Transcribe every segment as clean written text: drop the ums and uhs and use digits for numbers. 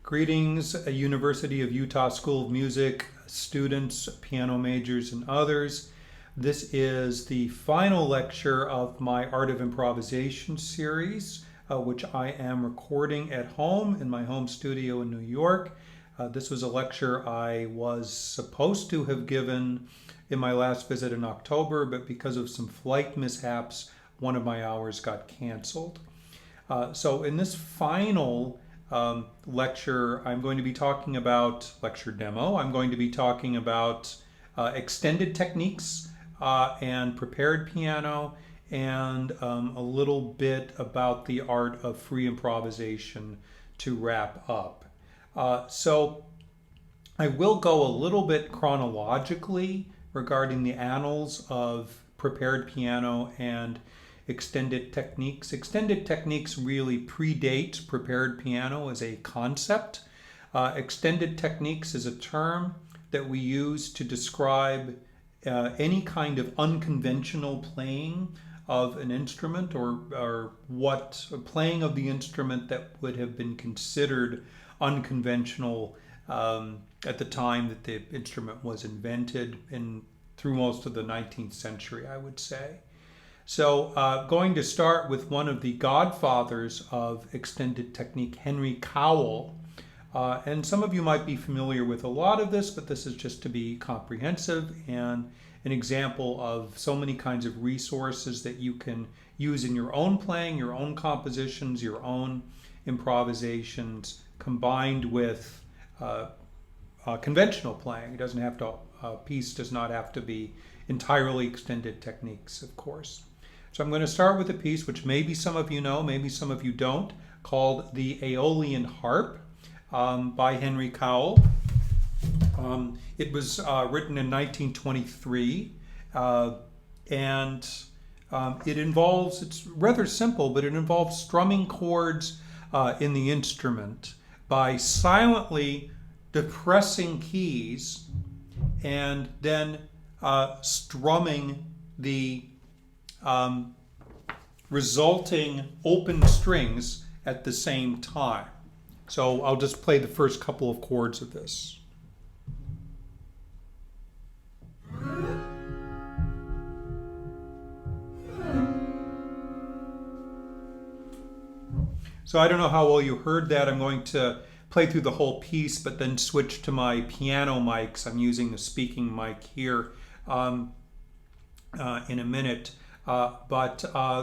Greetings, University of Utah School of Music students, piano majors, and others. This is the final lecture of my Art of Improvisation series, which I am recording at home in my home studio in New York. This was a lecture I was supposed to have given in my last visit in October, but because of some flight mishaps, one of my hours got canceled. So in this final lecture, I'm going to be talking about lecture demo. I'm going to be talking about extended techniques and prepared piano, and a little bit about the art of free improvisation to wrap up. So I will go a little bit chronologically regarding the annals of prepared piano and extended techniques. Extended techniques really predate prepared piano as a concept. Extended techniques is a term that we use to describe any kind of unconventional playing of an instrument, or what playing of the instrument that would have been considered unconventional at the time that the instrument was invented through most of the 19th century, I would say. So going to start with one of the godfathers of extended technique, Henry Cowell. And some of you might be familiar with a lot of this, but this is just to be comprehensive and an example of so many kinds of resources that you can use in your own playing, your own compositions, your own improvisations, combined with conventional playing. It doesn't have to, a piece does not have to be entirely extended techniques, of course. So I'm going to start with a piece which maybe some of you know, maybe some of you don't, called the Aeolian Harp by Henry Cowell. It was written in 1923, and it involves, it's rather simple, but it involves strumming chords in the instrument by silently depressing keys and then strumming the resulting open strings at the same time. So I'll just play the first couple of chords of this. So I don't know how well you heard that. I'm going to play through the whole piece, but then switch to my piano mics. I'm using the speaking mic here in a minute. But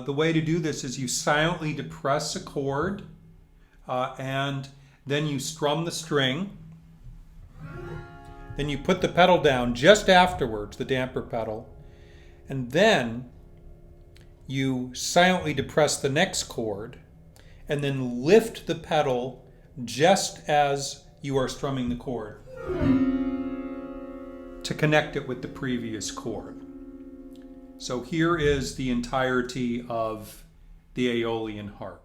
the way to do this is you silently depress a chord and then you strum the string. Then you put the pedal down just afterwards, the damper pedal. And then you silently depress the next chord and then lift the pedal just as you are strumming the chord to connect it with the previous chord. So here is the entirety of the Aeolian Harp.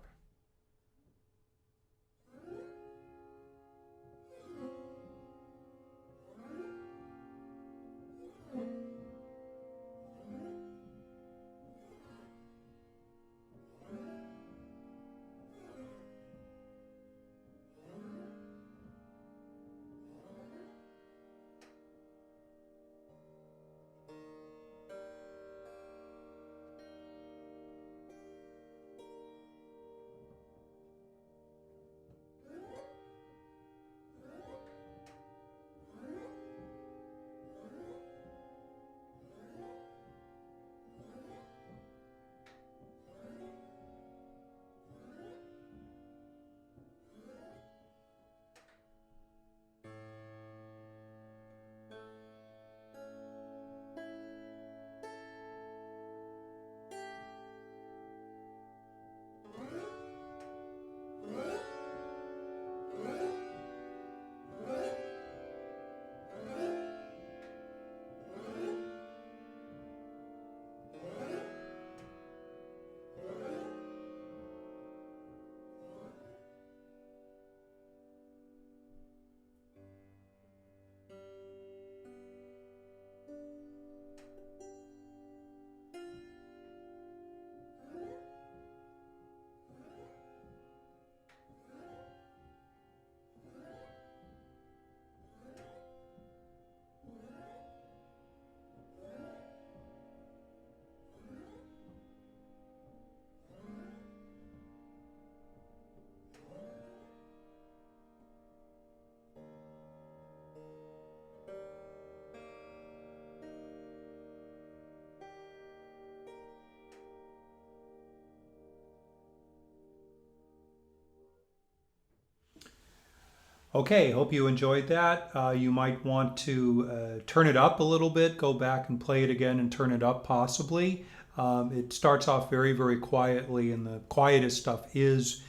Okay, hope you enjoyed that. You might want to turn it up a little bit, go back and play it again and turn it up possibly. It starts off very, very quietly, and the quietest stuff is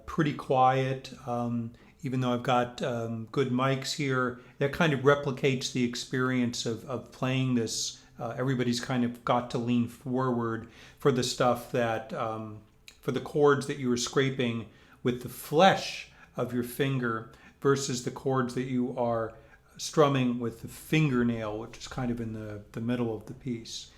pretty quiet. Even though I've got good mics here, that kind of replicates the experience of playing this. Everybody's kind of got to lean forward for the stuff that, for the chords that you were scraping with the flesh of your finger versus the chords that you are strumming with the fingernail, which is kind of in the middle of the piece.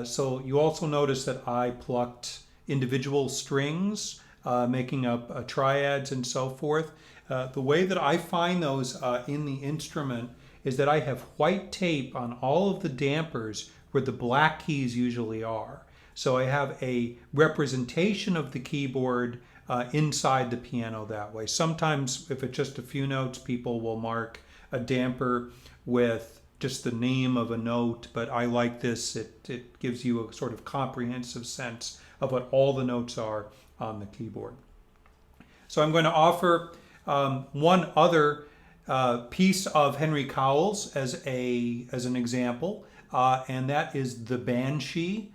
So you also notice that I plucked individual strings, making up triads and so forth. The way that I find those in the instrument is that I have white tape on all of the dampers where the black keys usually are. So I have a representation of the keyboard inside the piano that way. Sometimes, if it's just a few notes, people will mark a damper with just the name of a note, but I like this. It gives you a sort of comprehensive sense of what all the notes are on the keyboard. So I'm going to offer one other piece of Henry Cowell's as an example, and that is the Banshee.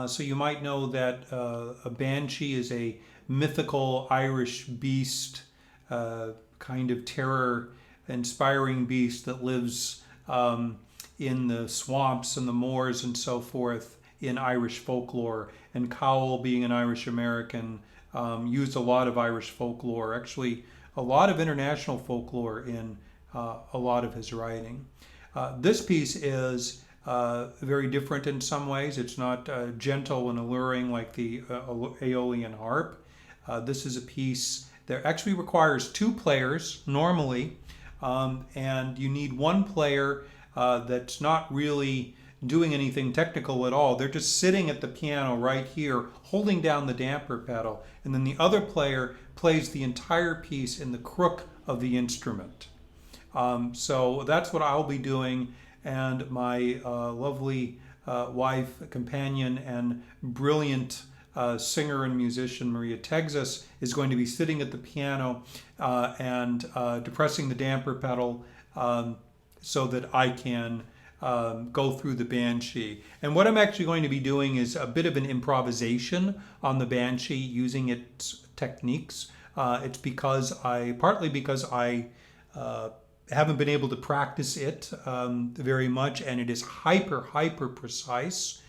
So you might know that a banshee is a mythical Irish beast, kind of terror-inspiring beast that lives in the swamps and the moors and so forth in Irish folklore. And Cowell, being an Irish American, used a lot of Irish folklore, actually a lot of international folklore in a lot of his writing. This piece is very different in some ways. It's not gentle and alluring like the Aeolian harp. This is a piece that actually requires two players normally, and you need one player that's not really doing anything technical at all. They're just sitting at the piano right here, holding down the damper pedal, and then the other player plays the entire piece in the crook of the instrument. So that's what I'll be doing, and my lovely wife, companion, and brilliant singer and musician Maria Texas is going to be sitting at the piano and depressing the damper pedal so that I can go through the Banshee. And what I'm actually going to be doing is a bit of an improvisation on the Banshee using its techniques. It's partly because I haven't been able to practice it very much, and it is hyper precise.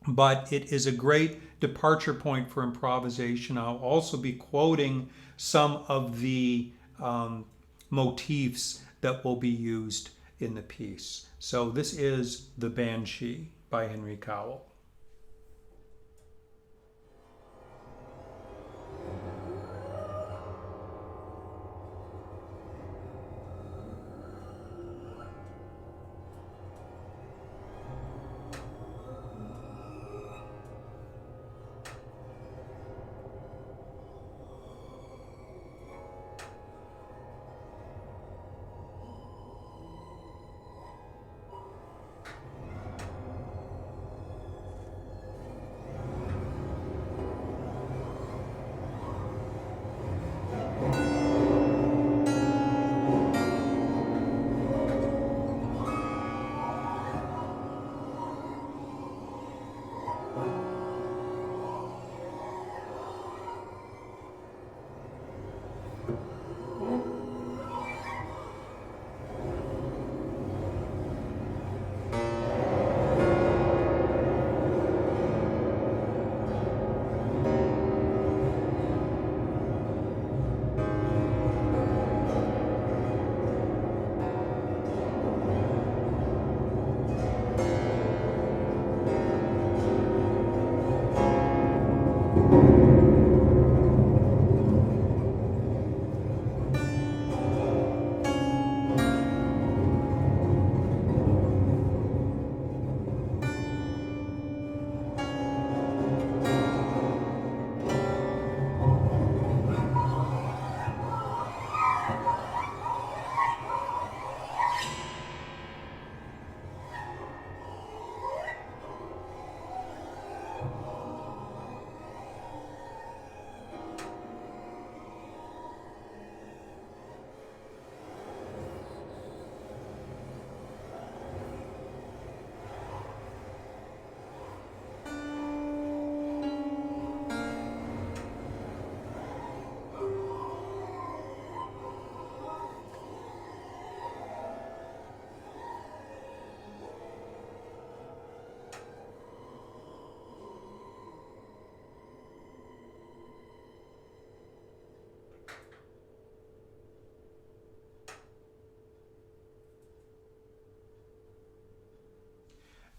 But it is a great departure point for improvisation. I'll also be quoting some of the motifs that will be used in the piece. So this is The Banshee by Henry Cowell.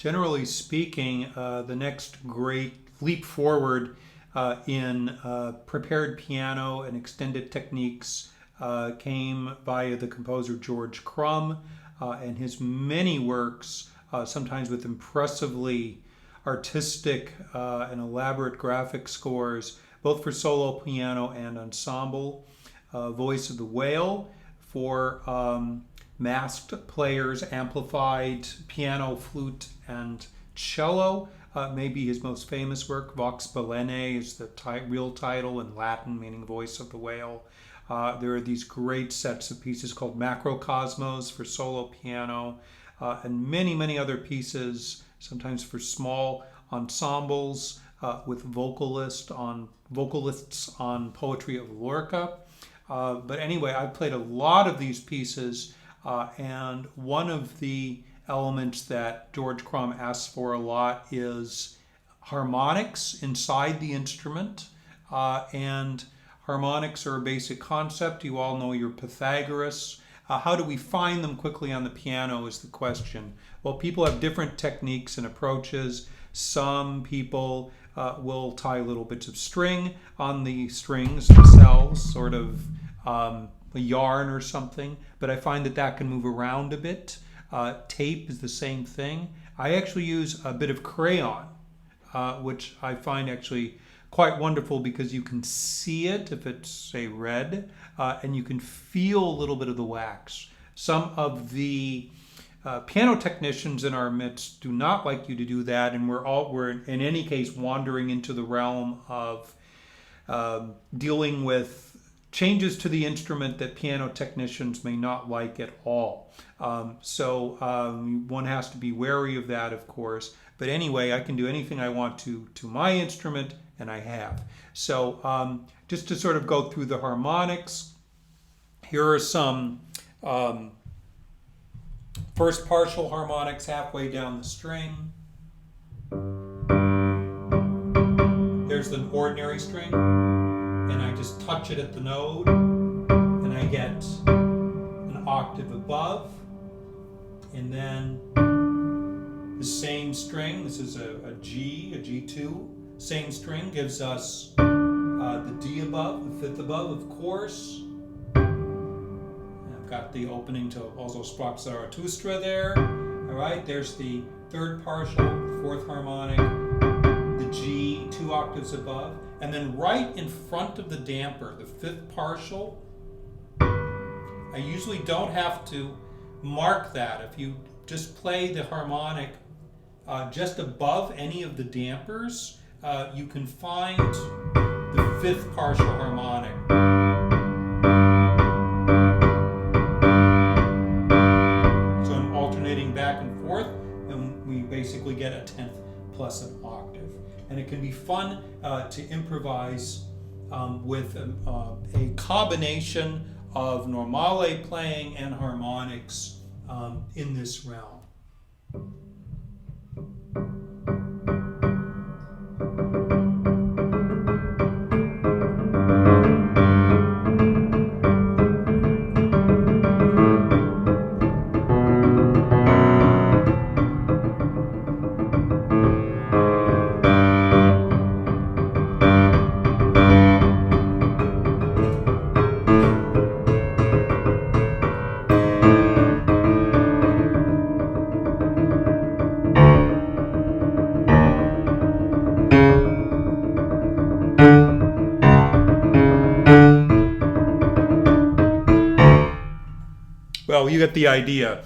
generally speaking, the next great leap forward in prepared piano and extended techniques came via the composer George Crumb and his many works, sometimes with impressively artistic and elaborate graphic scores, both for solo piano and ensemble. Voice of the Whale for masked players, amplified piano, flute, and cello. Maybe his most famous work, Vox Balene, is the real title in Latin, meaning voice of the whale. There are these great sets of pieces called Macrocosmos for solo piano, and many, many other pieces, sometimes for small ensembles with vocalists on poetry of Lorca. But anyway, I've played a lot of these pieces, and one of the elements that George Crumb asks for a lot is harmonics inside the instrument. And harmonics are a basic concept. You all know your Pythagoras. How do we find them quickly on the piano is the question. Well, people have different techniques and approaches. Some people will tie little bits of string on the strings themselves, sort of a yarn or something, but I find that can move around a bit. Tape is the same thing. I actually use a bit of crayon, which I find actually quite wonderful because you can see it if it's, say, red, and you can feel a little bit of the wax. Some of the piano technicians in our midst do not like you to do that, and we're in any case wandering into the realm of dealing with changes to the instrument that piano technicians may not like at all. So one has to be wary of that, of course. But anyway, I can do anything I want to my instrument, and I have. So just to sort of go through the harmonics, here are some first partial harmonics halfway down the string. There's the ordinary string, and I just touch it at the node, and I get an octave above, and then the same string, this is a G2, same string gives us the D above, the fifth above, of course. I've got the opening to Also Sprach Zarathustra there. All right, there's the third partial, fourth harmonic, the G 2 octaves above, and then right in front of the damper, the fifth partial. I usually don't have to mark that. If you just play the harmonic just above any of the dampers, you can find the fifth partial harmonic. So I'm alternating back and forth, and we basically get a tenth plus an octave. And it can be fun to improvise with a combination of normale playing and harmonics in this realm. Well, you get the idea.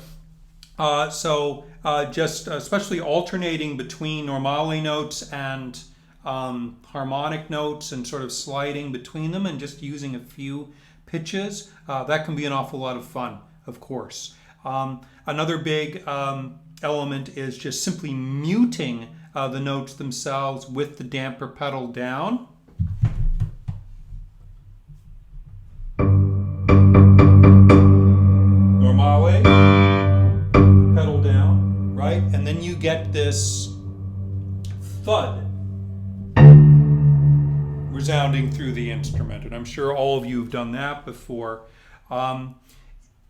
Just especially alternating between normale notes and harmonic notes and sort of sliding between them and just using a few pitches, that can be an awful lot of fun, of course. Another big element is just simply muting the notes themselves with the damper pedal down. Normale, pedal down, right? And then you get this thud resounding through the instrument. And I'm sure all of you have done that before.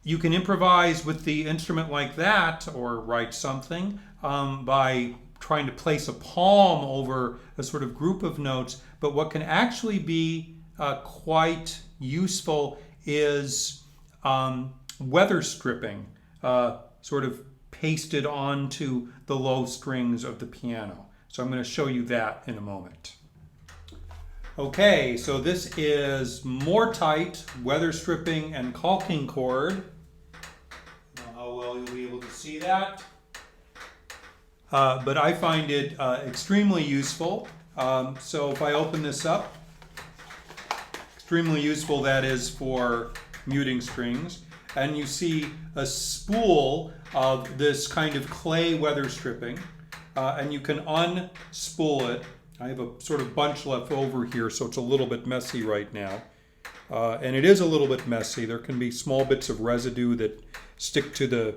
You can improvise with the instrument like that, or write something by trying to place a palm over a sort of group of notes. But what can actually be quite useful is weather stripping, sort of pasted onto the low strings of the piano. So I'm going to show you that in a moment. Okay, so this is Mortite, weather stripping, and caulking cord. I don't know how well you'll be able to see that. But I find it extremely useful. So if I open this up, extremely useful that is for muting strings. And you see a spool of this kind of clay weather stripping. And you can unspool it. I have a sort of bunch left over here, so it's a little bit messy right now. And it is a little bit messy. There can be small bits of residue that stick to the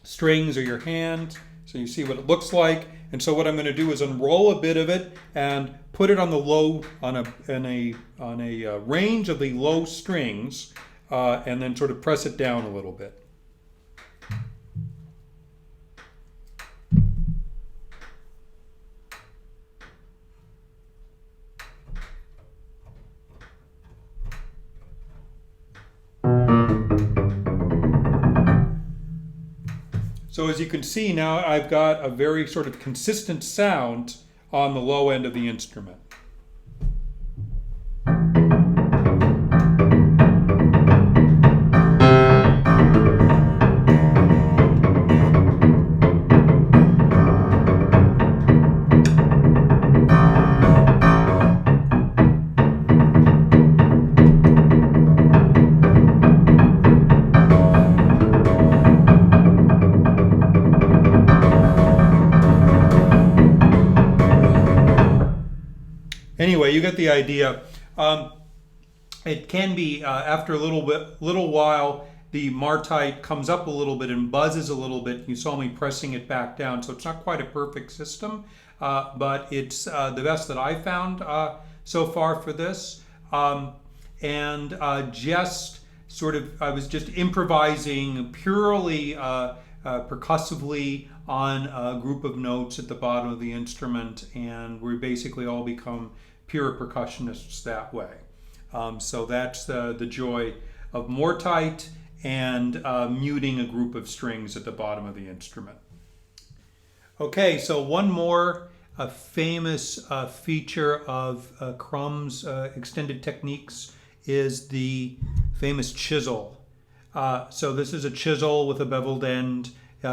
strings or your hand. So you see what it looks like. And so what I'm going to do is unroll a bit of it and put it on the low, on a range of the low strings, and then sort of press it down a little bit. So as you can see now, I've got a very sort of consistent sound on the low end of the instrument. Anyway, you get the idea. It can be after a little while, the Mortite comes up a little bit and buzzes a little bit. You saw me pressing it back down, so it's not quite a perfect system, but it's the best that I found so far for this. Just sort of, I was just improvising purely percussively on a group of notes at the bottom of the instrument, and we basically all become pure percussionists that way. So that's the joy of Mortite and muting a group of strings at the bottom of the instrument. Okay, so one more famous feature of Crumb's extended techniques is the famous chisel. So this is a chisel with a beveled end.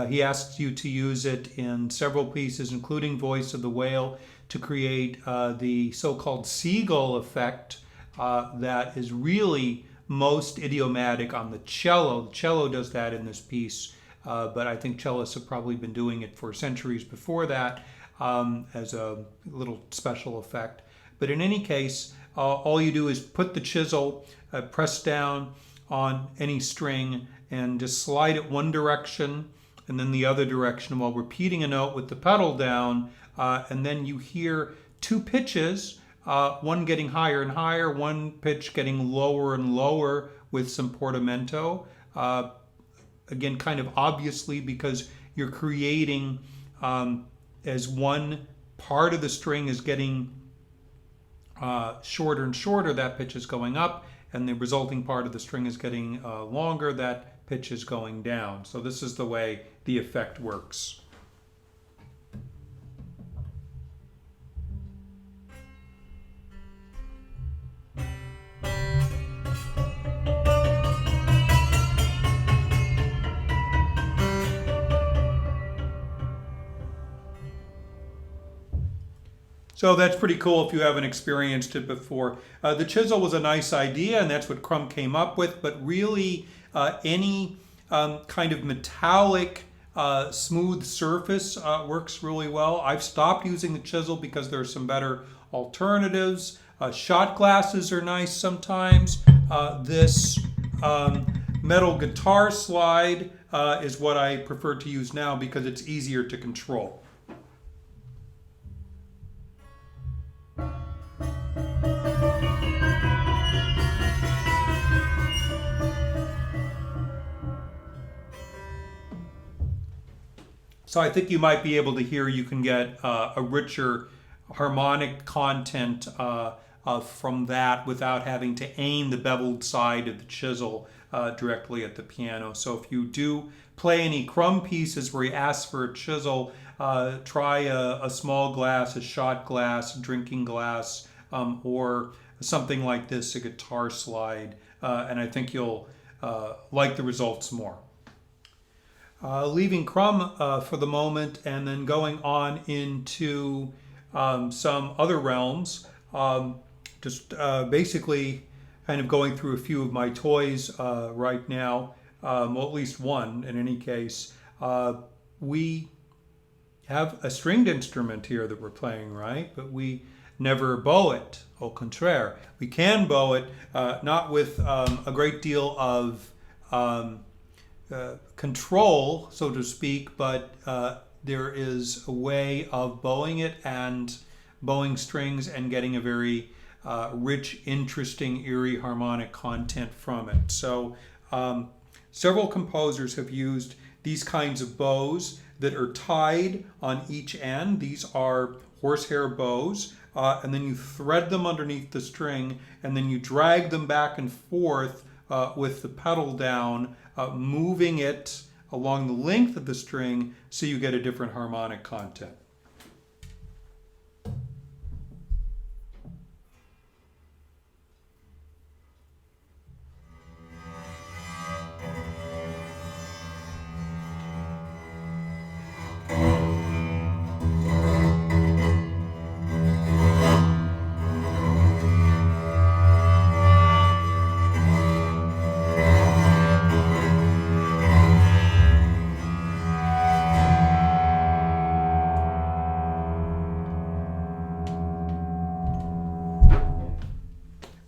He asks you to use it in several pieces, including Voice of the Whale, to create the so-called seagull effect that is really most idiomatic on the cello. The cello does that in this piece, but I think cellists have probably been doing it for centuries before that as a little special effect. But in any case, all you do is put the chisel, press down on any string, and just slide it one direction and then the other direction while repeating a note with the pedal down, and then you hear two pitches, one getting higher and higher, one pitch getting lower and lower with some portamento. Again, kind of obviously, because you're creating, as one part of the string is getting shorter and shorter, that pitch is going up, and the resulting part of the string is getting longer, that pitch is going down. So this is the way the effect works. So that's pretty cool if you haven't experienced it before. The chisel was a nice idea, and that's what Crumb came up with, but really any kind of metallic smooth surface works really well. I've stopped using the chisel because there are some better alternatives. Shot glasses are nice sometimes. This metal guitar slide is what I prefer to use now because it's easier to control. So I think you might be able to hear you can get a richer harmonic content from that without having to aim the beveled side of the chisel directly at the piano. So if you do play any crumb pieces where you ask for a chisel, try a small glass, a shot glass, a drinking glass, or something like this, a guitar slide, and I think you'll like the results more. Leaving crumb for the moment and then going on into some other realms, just basically kind of going through a few of my toys right now, well, at least one in any case. We have a stringed instrument here that we're playing, right? But we never bow it, au contraire. We can bow it, not with a great deal of control, so to speak, but there is a way of bowing it and bowing strings and getting a very rich, interesting, eerie harmonic content from it. So several composers have used these kinds of bows that are tied on each end. These are horsehair bows, and then you thread them underneath the string, and then you drag them back and forth with the pedal down, moving it along the length of the string so you get a different harmonic content.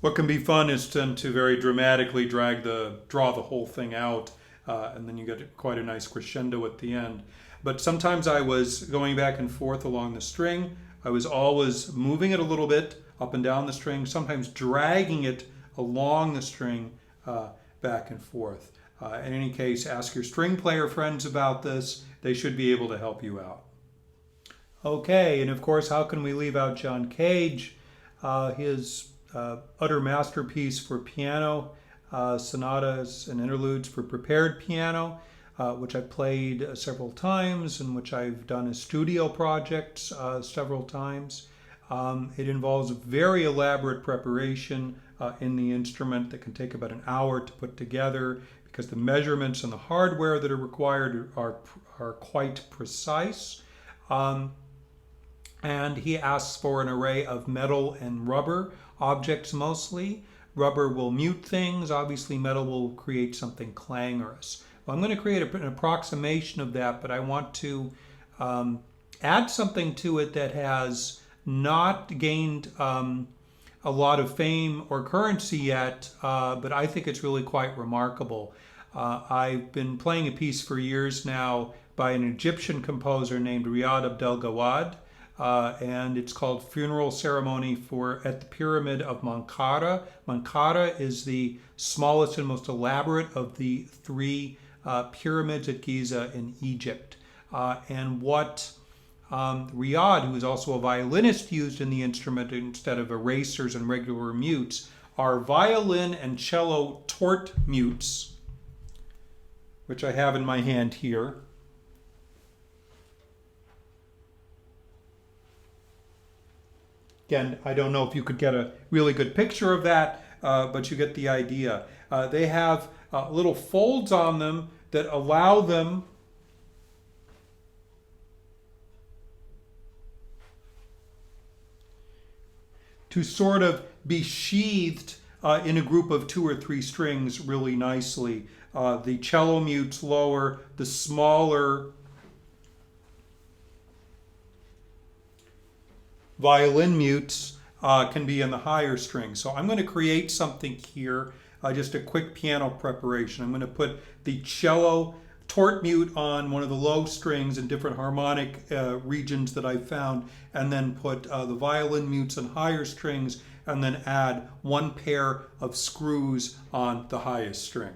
What can be fun is to very dramatically draw the whole thing out, and then you get quite a nice crescendo at the end. But sometimes I was going back and forth along the string. I was always moving it a little bit up and down the string, sometimes dragging it along the string back and forth. In any case, ask your string player friends about this. They should be able to help you out. Okay, and of course, how can we leave out John Cage? His utter masterpiece for piano, sonatas and interludes for prepared piano, which I played several times and which I've done as studio projects several times. It involves a very elaborate preparation in the instrument that can take about an hour to put together because the measurements and the hardware that are required are quite precise. And he asks for an array of metal and rubber objects mostly. Rubber will mute things. Obviously, metal will create something clangorous. Well, I'm going to create an approximation of that, but I want to add something to it that has not gained a lot of fame or currency yet, but I think it's really quite remarkable. I've been playing a piece for years now by an Egyptian composer named Riyad Abdelgawad, and it's called Funeral Ceremony at the Pyramid of Menkaure. Menkaure is the smallest and most elaborate of the three pyramids at Giza in Egypt. And what Riyad, who is also a violinist, used in the instrument instead of erasers and regular mutes, are violin and cello torte mutes, which I have in my hand here. Again, I don't know if you could get a really good picture of that, but you get the idea. They have little folds on them that allow them to sort of be sheathed in a group of 2 or 3 strings really nicely. The cello mutes lower, the smaller violin mutes can be in the higher strings. So I'm going to create something here, just a quick piano preparation. I'm going to put the cello torte mute on one of the low strings in different harmonic regions that I found, and then put the violin mutes on higher strings, and then add 1 pair of screws on the highest string.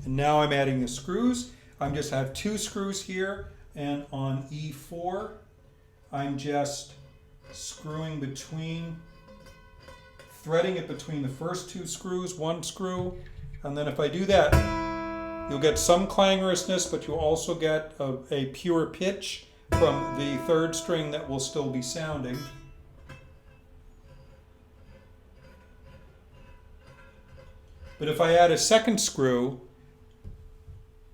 And now I'm adding the screws. I just have 2 screws here, and on E4, I'm just screwing between, threading it between the first 2 screws, 1 screw, and then if I do that, you'll get some clangorousness, but you'll also get a pure pitch from the 3rd string that will still be sounding. But if I add a 2nd screw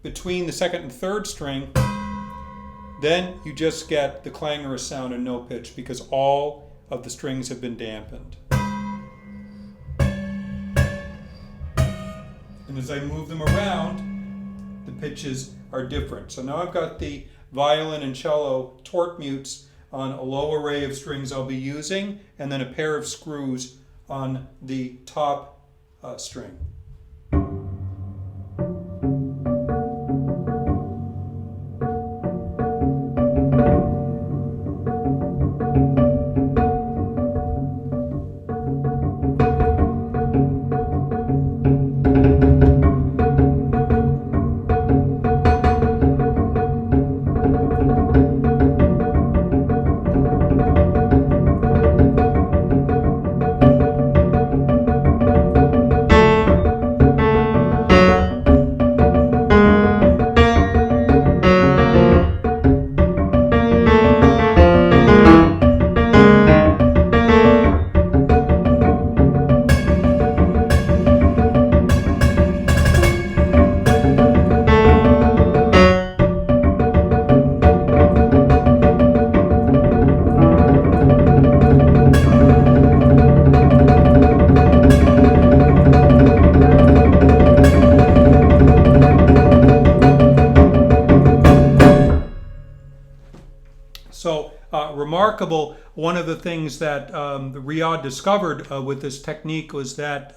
between the 2nd and 3rd string, then you just get the clangorous sound and no pitch because all of the strings have been dampened. And as I move them around, the pitches are different. So now I've got the violin and cello torque mutes on a low array of strings I'll be using, and then a pair of screws on the top string. Remarkable. One of the things that Riyadh discovered with this technique was that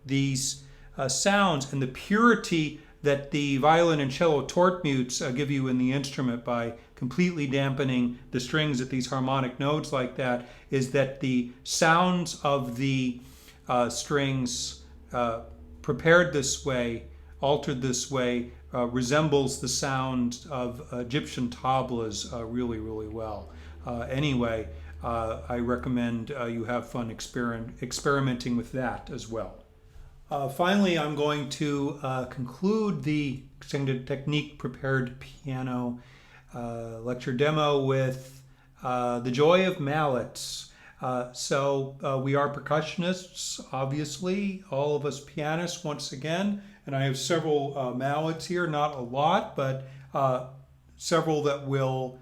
these sounds and the purity that the violin and cello torque mutes give you in the instrument by completely dampening the strings at these harmonic nodes like that is that the sounds of the strings prepared this way, altered this way, resembles the sound of Egyptian tablas really, really well. Anyway, I recommend you have fun experimenting with that as well. Finally, I'm going to conclude the technique prepared piano lecture demo with the joy of mallets. So we are percussionists, obviously, all of us pianists once again, and I have several mallets here, not a lot, but several that will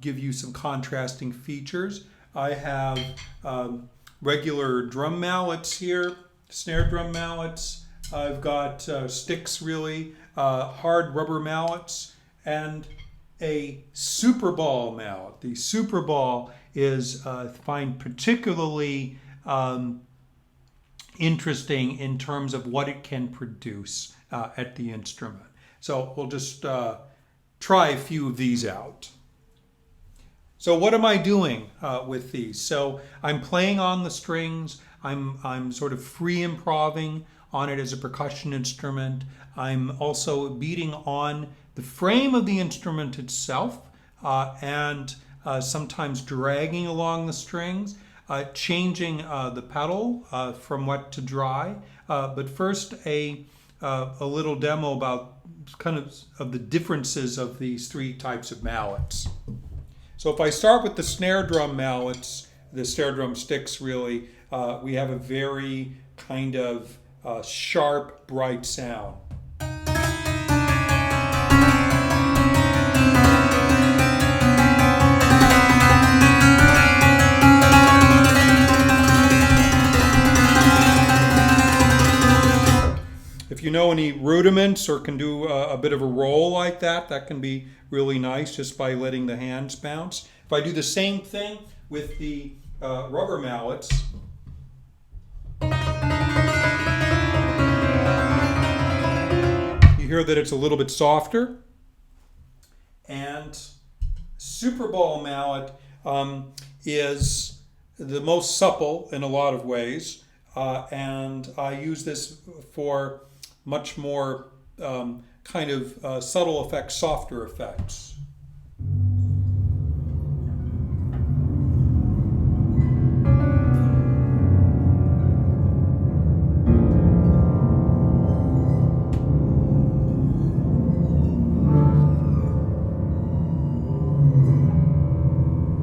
give you some contrasting features. I have regular drum mallets here, snare drum mallets. I've got sticks really, hard rubber mallets, and a super ball mallet. The super ball is I find particularly interesting in terms of what it can produce at the instrument. So we'll just try a few of these out. So what am I doing with these? So I'm playing on the strings. I'm sort of free improving on it as a percussion instrument. I'm also beating on the frame of the instrument itself and sometimes dragging along the strings, changing the pedal from wet to dry. But first a little demo about kind of the differences of these 3 types of mallets. So if I start with the snare drum mallets, the snare drum sticks really, we have a very kind of sharp, bright sound. If you know any rudiments or can do a bit of a roll like that, that can be really nice just by letting the hands bounce. If I do the same thing with the rubber mallets, you hear that it's a little bit softer. And super ball mallet is the most supple in a lot of ways. And I use this for much more kind of subtle effects, softer effects.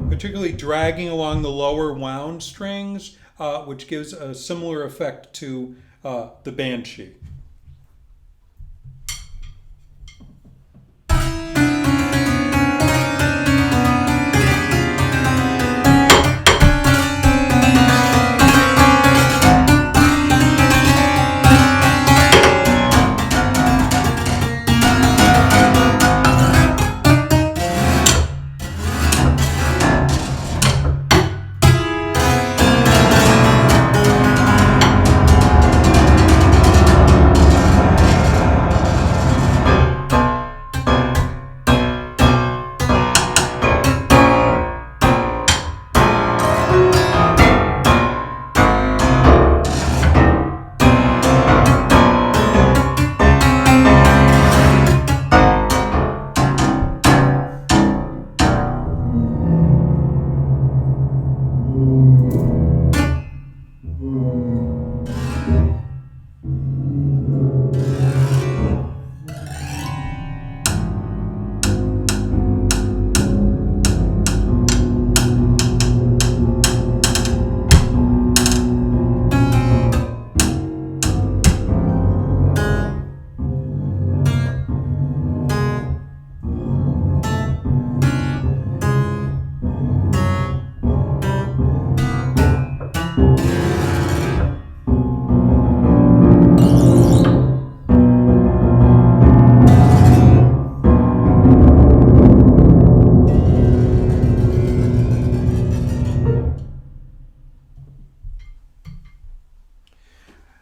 Particularly dragging along the lower wound strings, which gives a similar effect to the banshee.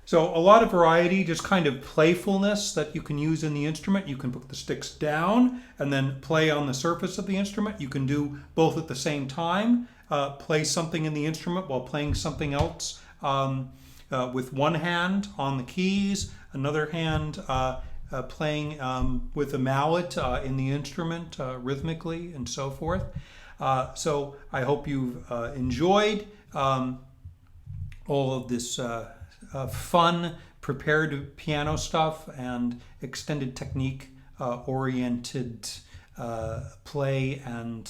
So a lot of variety, just kind of playfulness that you can use in the instrument. You can put the sticks down and then play on the surface of the instrument. You can do both at the same time, play something in the instrument while playing something else with one hand on the keys, another hand playing with a mallet in the instrument rhythmically and so forth. So I hope you've enjoyed all of this fun prepared piano stuff and extended technique oriented play and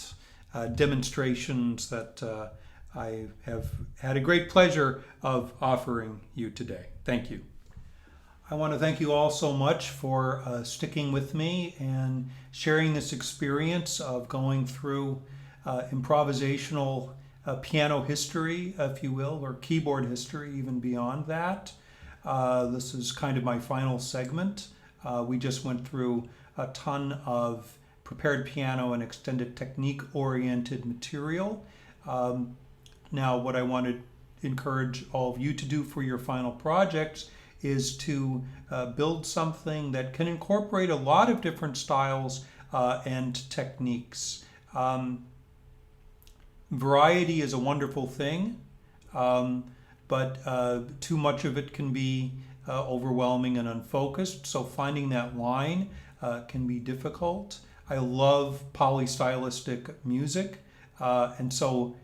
demonstrations that I have had a great pleasure of offering you today. Thank you. I want to thank you all so much for sticking with me and sharing this experience of going through improvisational piano history, if you will, or keyboard history, even beyond that. This is kind of my final segment. We just went through a ton of prepared piano and extended technique-oriented material. Now, what I want to encourage all of you to do for your final projects is to build something that can incorporate a lot of different styles and techniques. Variety is a wonderful thing, but too much of it can be overwhelming and unfocused. So finding that line can be difficult. I love polystylistic music, and so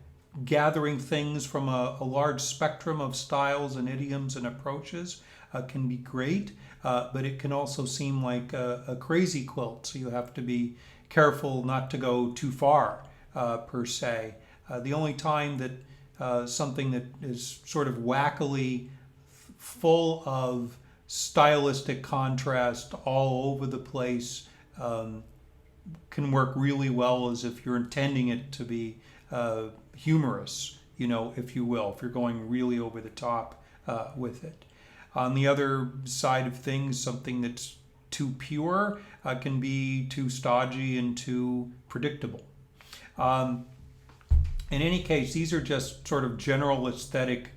gathering things from a large spectrum of styles and idioms and approaches can be great, but it can also seem like a crazy quilt. So you have to be careful not to go too far, per se. The only time that something that is sort of wackily full of stylistic contrast all over the place can work really well is if you're intending it to be humorous, if you will, if you're going really over the top with it. On the other side of things, something that's too pure can be too stodgy and too predictable. In any case, these are just sort of general aesthetic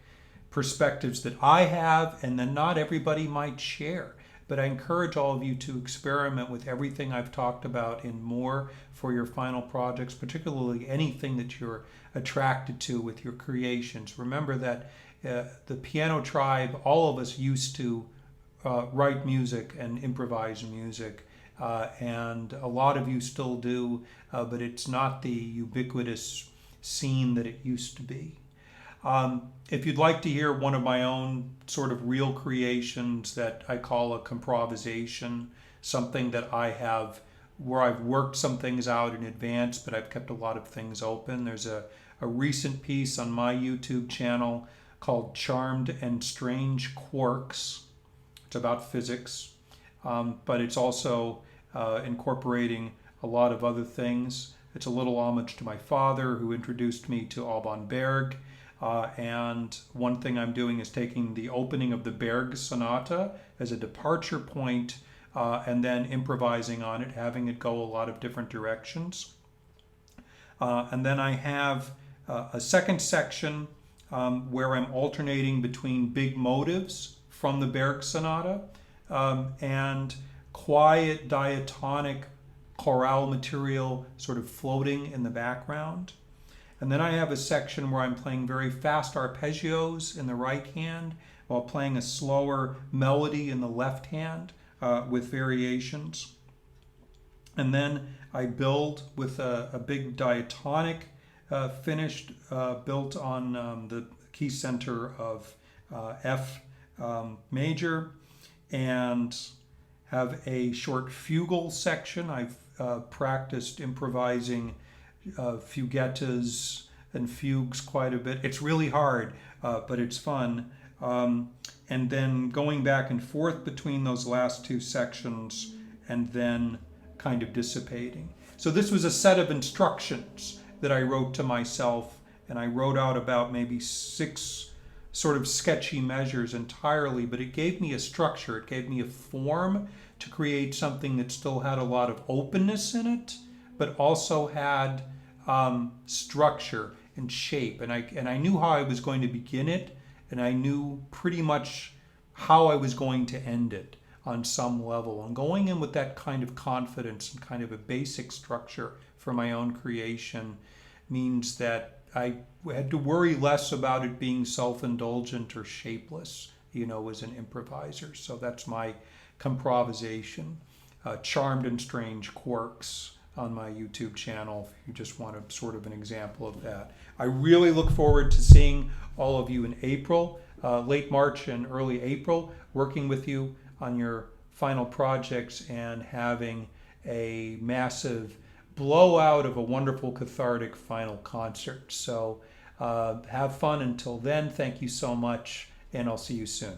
perspectives that I have and that not everybody might share. But I encourage all of you to experiment with everything I've talked about and more for your final projects, particularly anything that you're attracted to with your creations. Remember that the piano tribe, all of us used to write music and improvise music. And a lot of you still do, but it's not the ubiquitous scene that it used to be. If you'd like to hear one of my own sort of real creations that I call a comprovisation, something that I have where I've worked some things out in advance, but I've kept a lot of things open. There's a recent piece on my YouTube channel called Charmed and Strange Quarks. It's about physics, but it's also incorporating a lot of other things. It's a little homage to my father, who introduced me to Alban Berg. And one thing I'm doing is taking the opening of the Berg Sonata as a departure point, and then improvising on it, having it go a lot of different directions. And then I have a second section where I'm alternating between big motives from the Berg Sonata and quiet diatonic chorale material sort of floating in the background. And then I have a section where I'm playing very fast arpeggios in the right hand while playing a slower melody in the left hand with variations. And then I build with a big diatonic finished, built on the key center of F major, and have a short fugal section. I've practiced improvising fugettas and fugues quite a bit. It's really hard, but it's fun. And then going back and forth between those last two sections and then kind of dissipating. So this was a set of instructions that I wrote to myself, and I wrote out about maybe 6 sort of sketchy measures entirely, but it gave me a structure. It gave me a form to create something that still had a lot of openness in it, but also had structure and shape. And I knew how I was going to begin it, and I knew pretty much how I was going to end it on some level. And going in with that kind of confidence and kind of a basic structure for my own creation means that I had to worry less about it being self-indulgent or shapeless, as an improviser. So that's my comprovisation, Charmed and Strange Quirks, on my YouTube channel, if you just want a sort of an example of that. I really look forward to seeing all of you in April, late March and early April, working with you on your final projects and having a massive blowout of a wonderful cathartic final concert. So have fun until then. Thank you so much, and I'll see you soon.